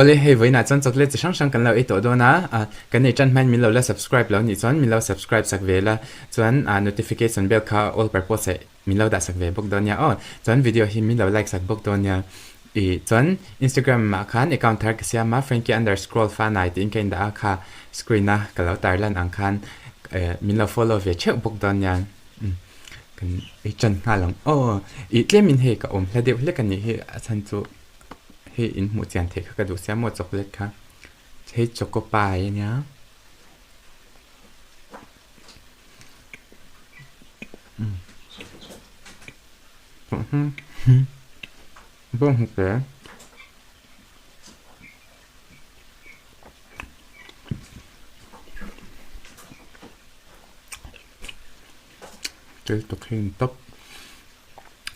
Ole hey với nãy chọn chocolate chỉ sang kan lo ấy tổ đó na kan này chân man mình lo là subscribe lo ni chọn mình lo subscribe sak về là chọn notification bell ka all purpose mình lo đã sak về bốc đó nha chọn video hi mình lo like sak bốc đó nha ý chọn Instagram mà khan account thar cái mà Frankie underscore fan này tin cái đã kha screen na cái lo tar lan ang khan mình lo follow về check bốc đó nha kan ý chân ha lòng ý tle mình hay ka là điều là cái này hi san chu he in mu chian the kha du sia mo chocolate kha he choco pie nya bon he cái tục hình top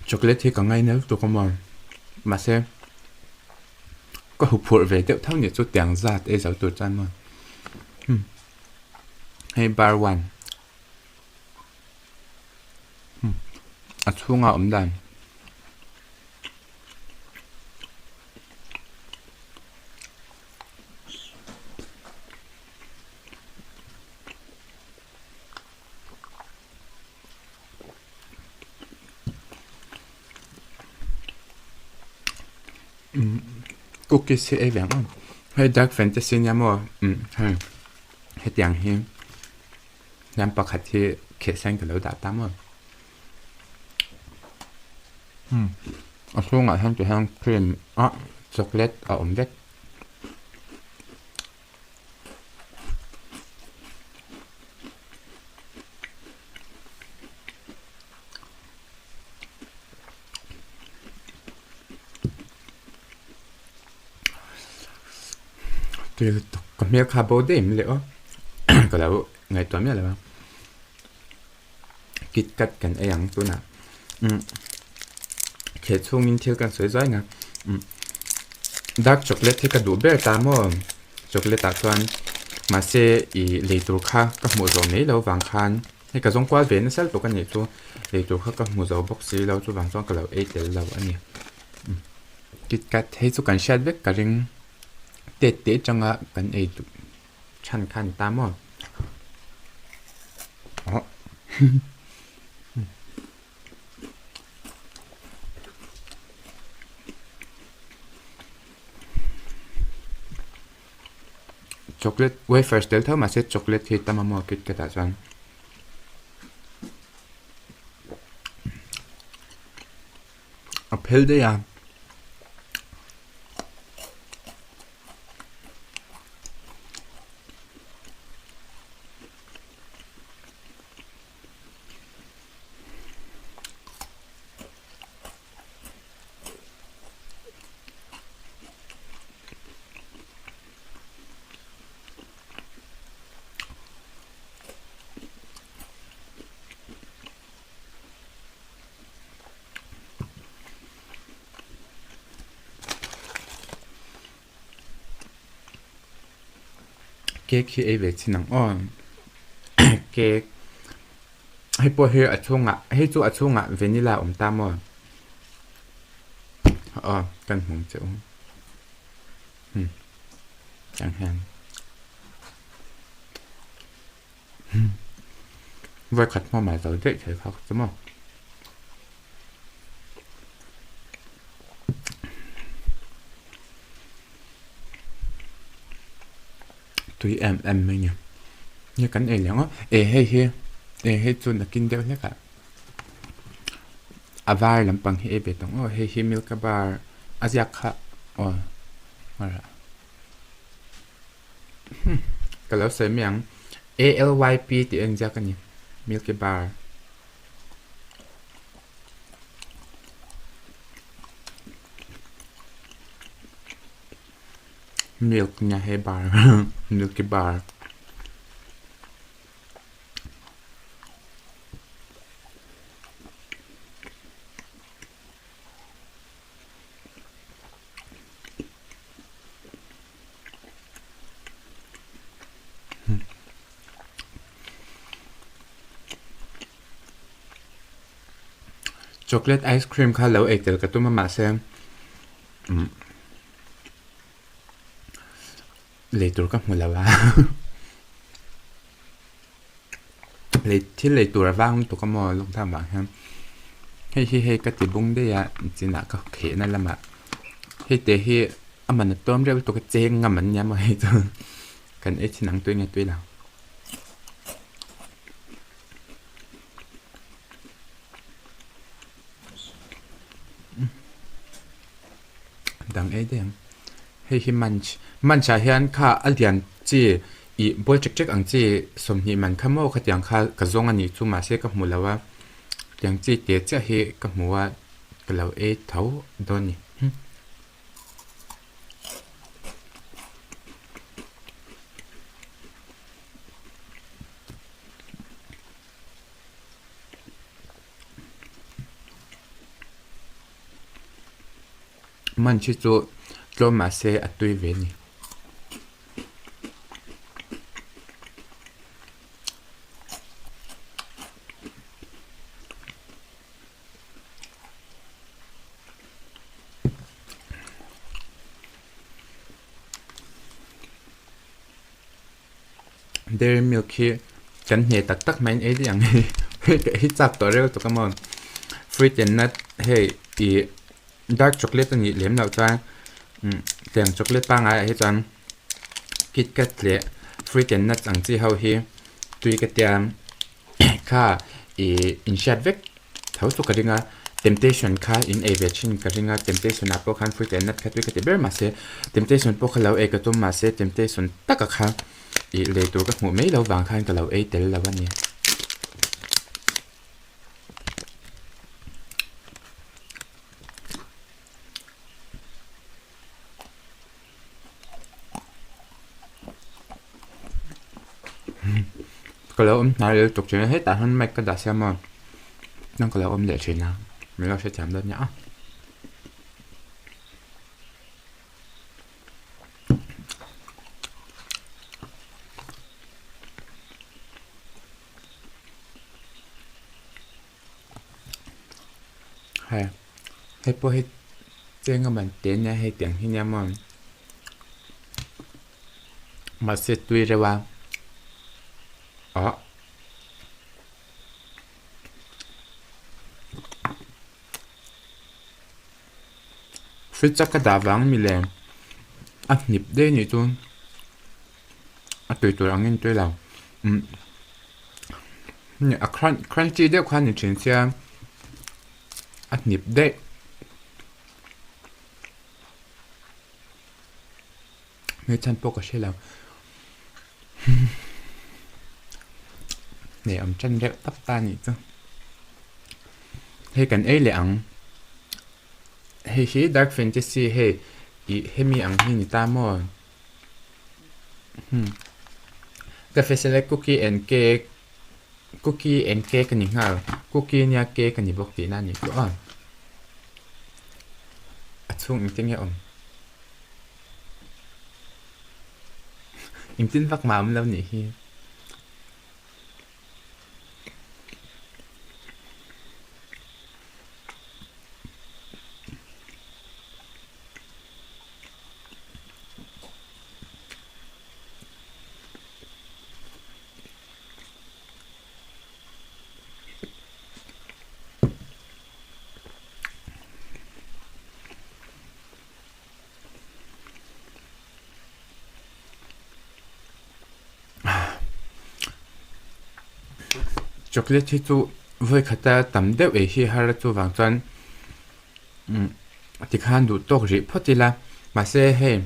chocolate thì có ngay nếu tụi con mà xem có hụt phổi về tiểu thao nhiệt cho tiếng giạt ấy giáo tuổi chân mà hay bar one thu ngạo ấm đàn cookies ấy vậy không hay dark fantasy nha mà hay tiếng hiếm làm bạc hạt thì khẽ xanh từ lâu đã tám rồi thu ngạo hơn từ hàng cream chocolate ở ống vết thì còn miếng carbo đêm liệu có đâu ngày tối miếng là bao kít cắtกันไอ้ยังตัวน่ะเขตช่วงนี้เที่ยวกันสวยๆไงdark chocolate ที่กระดูกเบลตามว่าช็อกโกแลตตัวนมาเซอีเลยตัวข้าก็หมูสองนี้เราวางคันให้กระจงกว่าเวนเซลตัวกันเนี่ยตัวเลยตัวข้าก็หมูสองบ็อกซี่เราตัววางซ้อนกับเราเอเดลเราอันนี้กิดกัดให้สุกันแชทเวกกันริงเตะจังอ่ะกันไอ้ชันคันตามว่าchocolate wafer del thau ma se chocolate hi tama mo kit ka ta chuan a phel de ya cake hi ai ve chinang cake hay po hi achunga hay chu achunga vanilla ta mo kan hung cheu chẳng hạn với khách mà mày tới đấy thì thật đúng không tùy em mình nhỉ như cánh ấy lắm á hay chun là kinh đeo hết cả vai làm bằng hay bê tông hay milk bar aziak ha rồi cái lớp sấy miếng ALYP thì anh ra cái gì milk bar milk nha hay bar milk bar chocolate ice cream kha lo ek tel ka tu ma xem lấy tour các mùa là ba lấy thì lấy tour vang tụ cái mò lúc tham bảo ha hay cái tỷ bung đấy à chỉ là cái khế này là mà hay để hay mình tóm ra tụ cái chén ngắm mình nhá mà hay thôi cần ít chỉ nắng tươi nghe tươi nào đằng ấy đấy hay mình chả hiện khá alian chỉ i bol check ang chi somni man khamo khatiang kha ka zong ani chu ma se ka hmulawa tiang chi te cha he ka hmuwa kalo e thau doni man chi chu tlo ma se atui ve ni dairy milk hi kan hne tak tak main e yang hi chap to reu to come on fruit and nut hey i dark chocolate ni lem lau cha teng chocolate pa nga hi chan kit kat le fruit and nut ang chi ho hi tui ka tiam kha i in shat vek thau su ka ringa temptation kha in aviation ka ringa temptation apo khan fruit and nut kha tui ka te ber ma se temptation po khalau e ka tum ma se temptation taka kha i le tu ka hmu mai lo wang khan ka lo e tel lo ani cái lỗ này là tục chuyện hết tại hơn mày cái đặt xem mà nó cái lỗ để chuyện nào mình sẽ chạm lên nhá hay po hay tiếng của mình tiếng nha hay tiếng hình nha mà sẽ tùy ra vào phía chắc cái đá vàng mi lên nhịp đây nhỉ tuôn tùy tùy ăn tùy lòng crunchy đấy khoan nhỉ chuyện xe nhịp đấy người chân bốc cái xe lòng để ông chân rượu tóc ta nhỉ chứ hay cần ấy lẽ hay khi dark fantasy hay hay mi ăn hi ta mò cà phê select cookie and cake cái gì hả cookie nha cake cái gì bốc tí na nhỉ có chung tiếng nghe ông tin vắt mắm lâu nhỉ hi chocolate hi chu voi khata tam deuh e hi har chu wang chuan ti khan du tok ri photila ma se he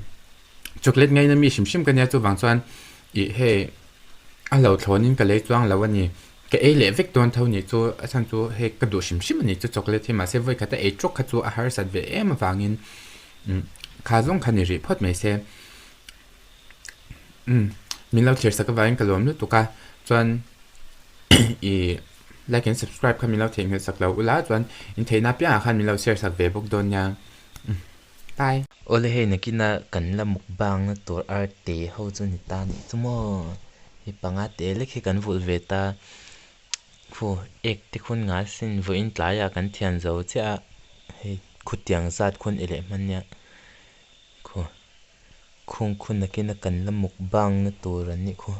chocolate ngai na mi shim kan ya chu wang chuan i he a lo thlonin ka le chuang lo ani ke e le vek ton thau ni chu a chan chu he ka du shim ani chu chocolate hi ma se voi khata e chok kha chu a har sat ve em wangin kha zong khani ri phot mai se min lo thir sak wain ka lom lu tuka chuan i like and subscribe kha min lo theng sak lo ula chuan in theina pya khan min lo share sak ve bok don nya bye ole he nakina kan la mukbang tor arte ho chu ni ta ni chumo hi panga te le khi kan vul ve ta fu ek ti khun nga sin vo in tlaya kan thian zo cha he khutiang zat khun ele man nya khung khun na kina kan la mukbang na tur an ni kho